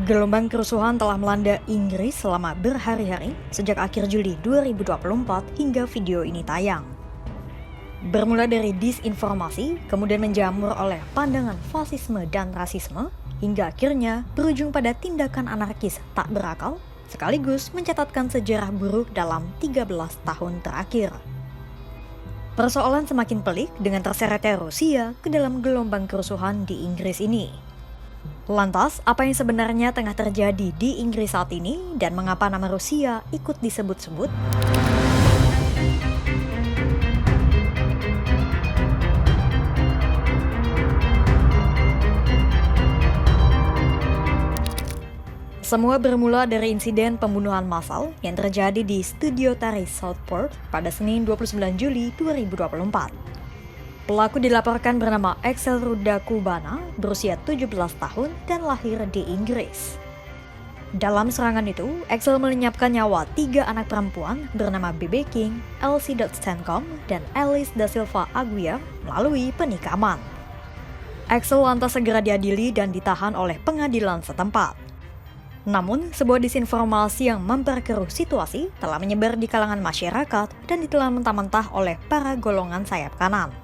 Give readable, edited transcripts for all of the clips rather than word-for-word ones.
Gelombang kerusuhan telah melanda Inggris selama berhari-hari sejak akhir Juli 2024 hingga video ini tayang. Bermula dari disinformasi, kemudian menjamur oleh pandangan fasisme dan rasisme, hingga akhirnya berujung pada tindakan anarkis tak berakal, sekaligus mencatatkan sejarah buruk dalam 13 tahun terakhir. Persoalan semakin pelik dengan terseretnya Rusia ke dalam gelombang kerusuhan di Inggris ini. Lantas, apa yang sebenarnya tengah terjadi di Inggris saat ini dan mengapa nama Rusia ikut disebut-sebut? Semua bermula dari insiden pembunuhan massal yang terjadi di studio tari Southport pada Senin 29 Juli 2024. Pelaku dilaporkan bernama Axel Rudakubana, berusia 17 tahun dan lahir di Inggris. Dalam serangan itu, Axel melenyapkan nyawa 3 anak perempuan bernama BB King, Elsie Stancombe, dan Alice da Silva Aguirre melalui penikaman. Axel lantas segera diadili dan ditahan oleh pengadilan setempat. Namun, sebuah disinformasi yang memperkeruh situasi telah menyebar di kalangan masyarakat dan ditelan mentah-mentah oleh para golongan sayap kanan.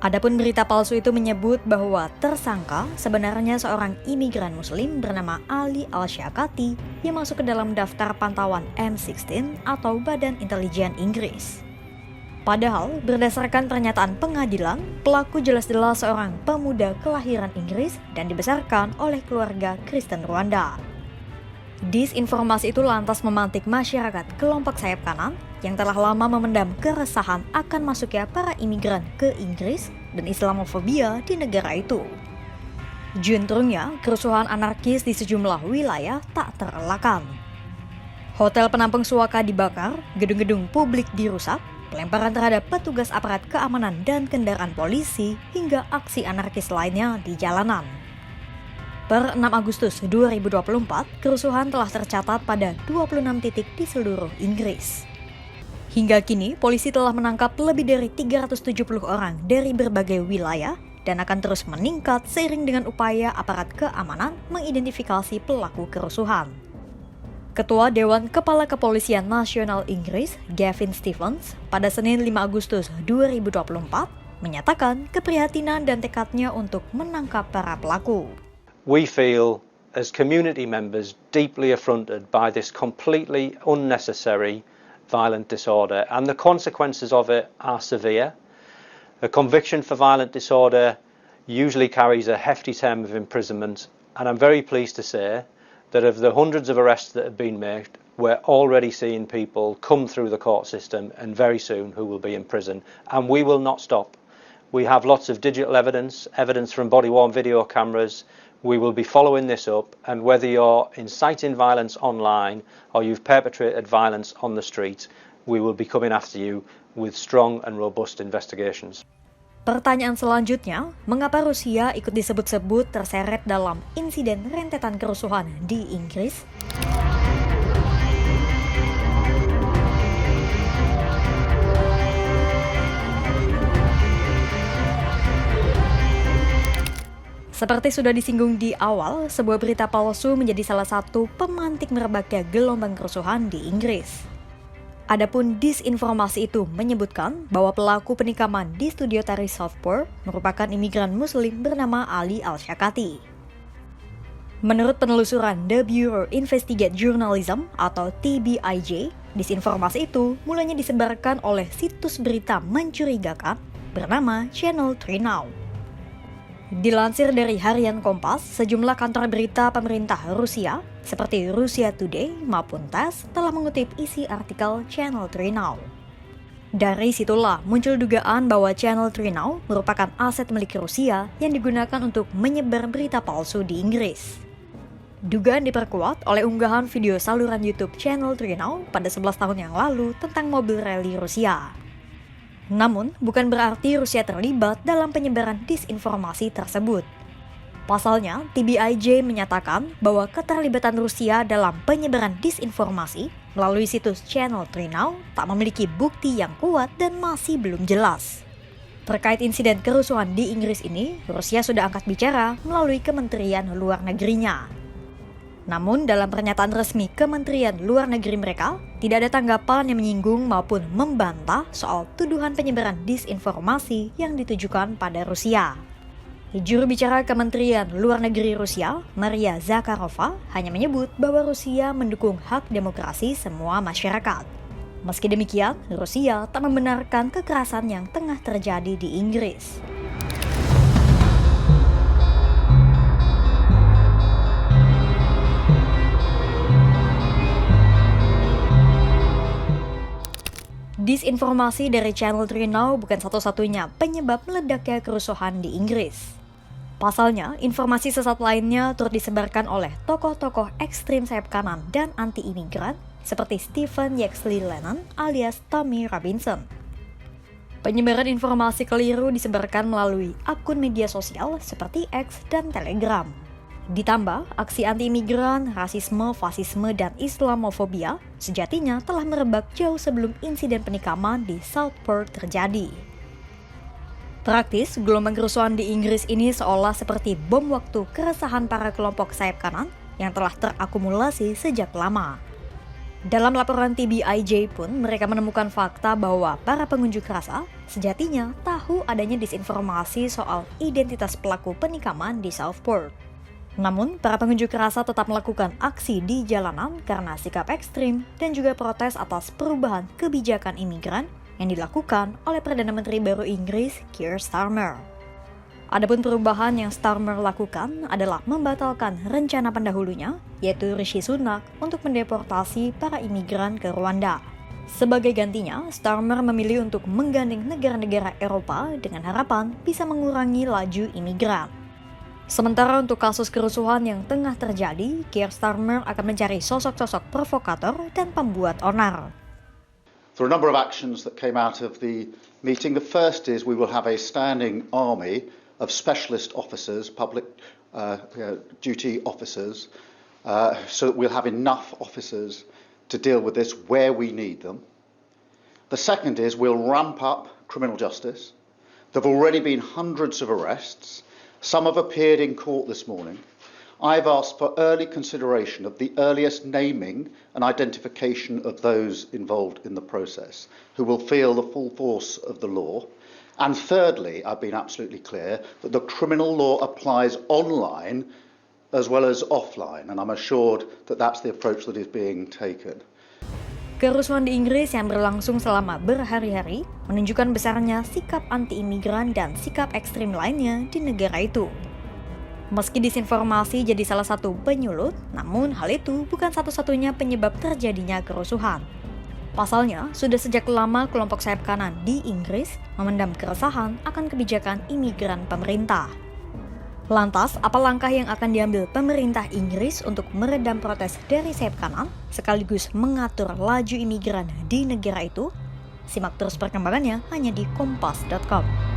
Adapun berita palsu itu menyebut bahwa tersangka sebenarnya seorang imigran muslim bernama Ali Al-Shakati yang masuk ke dalam daftar pantauan M16 atau Badan Intelijen Inggris. Padahal, berdasarkan pernyataan pengadilan, pelaku jelas-jelas seorang pemuda kelahiran Inggris dan dibesarkan oleh keluarga Kristen Rwanda. Disinformasi itu lantas memantik masyarakat kelompok sayap kanan yang telah lama memendam keresahan akan masuknya para imigran ke Inggris dan Islamofobia di negara itu. Juntrungnya, kerusuhan anarkis di sejumlah wilayah tak terelakkan. Hotel penampung suaka dibakar, gedung-gedung publik dirusak, pelemparan terhadap petugas aparat keamanan dan kendaraan polisi, hingga aksi anarkis lainnya di jalanan. Per 6 Agustus 2024, kerusuhan telah tercatat pada 26 titik di seluruh Inggris. Hingga kini, polisi telah menangkap lebih dari 370 orang dari berbagai wilayah dan akan terus meningkat seiring dengan upaya aparat keamanan mengidentifikasi pelaku kerusuhan. Ketua Dewan Kepala Kepolisian Nasional Inggris, Gavin Stevens, pada Senin 5 Agustus 2024, menyatakan keprihatinan dan tekadnya untuk menangkap para pelaku. We feel, as community members, deeply affronted by this completely unnecessary violent disorder, and the consequences of it are severe. A conviction for violent disorder usually carries a hefty term of imprisonment, and I'm very pleased to say that of the hundreds of arrests that have been made, we're already seeing people come through the court system and very soon who will be in prison, and we will not stop. We have lots of digital evidence from body-worn video cameras. We will be following this up, and whether you're inciting violence online or you've perpetrated violence on the street, we will be coming after you with strong and robust investigations. Pertanyaan selanjutnya, mengapa Rusia ikut disebut-sebut terseret dalam insiden rentetan kerusuhan di Inggris? Seperti sudah disinggung di awal, sebuah berita palsu menjadi salah satu pemantik merebaknya gelombang kerusuhan di Inggris. Adapun disinformasi itu menyebutkan bahwa pelaku penikaman di studio tari Southport merupakan imigran muslim bernama Ali Al-Shakati. Menurut penelusuran The Bureau Investigate Journalism atau TBIJ, disinformasi itu mulanya disebarkan oleh situs berita mencurigakan bernama Channel 3 Now. Dilansir dari Harian Kompas, sejumlah kantor berita pemerintah Rusia seperti Russia Today maupun TASS telah mengutip isi artikel Channel 3 Now. Dari situlah muncul dugaan bahwa Channel 3 Now merupakan aset milik Rusia yang digunakan untuk menyebar berita palsu di Inggris. Dugaan diperkuat oleh unggahan video saluran YouTube Channel 3 Now pada 11 tahun yang lalu tentang mobil rally Rusia. Namun, bukan berarti Rusia terlibat dalam penyebaran disinformasi tersebut. Pasalnya, TBIJ menyatakan bahwa keterlibatan Rusia dalam penyebaran disinformasi melalui situs Channel 3 Now tak memiliki bukti yang kuat dan masih belum jelas. Terkait insiden kerusuhan di Inggris ini, Rusia sudah angkat bicara melalui Kementerian Luar Negerinya. Namun dalam pernyataan resmi Kementerian Luar Negeri mereka, tidak ada tanggapan yang menyinggung maupun membantah soal tuduhan penyebaran disinformasi yang ditujukan pada Rusia. Juru bicara Kementerian Luar Negeri Rusia, Maria Zakharova, hanya menyebut bahwa Rusia mendukung hak demokrasi semua masyarakat. Meski demikian, Rusia tak membenarkan kekerasan yang tengah terjadi di Inggris. Disinformasi dari Channel 3 Now bukan satu-satunya penyebab meledaknya kerusuhan di Inggris. Pasalnya, informasi sesat lainnya turut disebarkan oleh tokoh-tokoh ekstrim sayap kanan dan anti-imigran seperti Stephen Yaxley Lennon alias Tommy Robinson. Penyebaran informasi keliru disebarkan melalui akun media sosial seperti X dan Telegram. Ditambah, aksi anti-imigran, rasisme, fasisme, dan Islamofobia sejatinya telah merebak jauh sebelum insiden penikaman di Southport terjadi. Praktis, gelombang kerusuhan di Inggris ini seolah seperti bom waktu keresahan para kelompok sayap kanan yang telah terakumulasi sejak lama. Dalam laporan TBIJ pun, mereka menemukan fakta bahwa para pengunjuk rasa sejatinya tahu adanya disinformasi soal identitas pelaku penikaman di Southport. Namun, para pengunjuk rasa tetap melakukan aksi di jalanan karena sikap ekstrim dan juga protes atas perubahan kebijakan imigran yang dilakukan oleh Perdana Menteri baru Inggris, Keir Starmer. Adapun perubahan yang Starmer lakukan adalah membatalkan rencana pendahulunya, yaitu Rishi Sunak, untuk mendeportasi para imigran ke Rwanda. Sebagai gantinya, Starmer memilih untuk menggandeng negara-negara Eropa dengan harapan bisa mengurangi laju imigran. Sementara untuk kasus kerusuhan yang tengah terjadi, Keir Starmer akan mencari sosok-sosok provokator dan pembuat onar. There are a number of actions that came out of the meeting. The first is we will have a standing army of specialist officers, public duty officers, so that we'll have enough officers to deal with this where we need them. The second is we'll ramp up criminal justice. There have already been hundreds of arrests. Some have appeared in court this morning. I've asked for early consideration of the earliest naming and identification of those involved in the process, who will feel the full force of the law. And thirdly, I've been absolutely clear that the criminal law applies online as well as offline, and I'm assured that that's the approach that is being taken. Kerusuhan di Inggris yang berlangsung selama berhari-hari menunjukkan besarnya sikap anti-imigran dan sikap ekstrim lainnya di negara itu. Meski disinformasi jadi salah satu penyulut, namun hal itu bukan satu-satunya penyebab terjadinya kerusuhan. Pasalnya, sudah sejak lama kelompok sayap kanan di Inggris memendam keresahan akan kebijakan imigran pemerintah. Lantas, apa langkah yang akan diambil pemerintah Inggris untuk meredam protes dari sayap kanan, sekaligus mengatur laju imigran di negara itu? Simak terus perkembangannya hanya di kompas.com.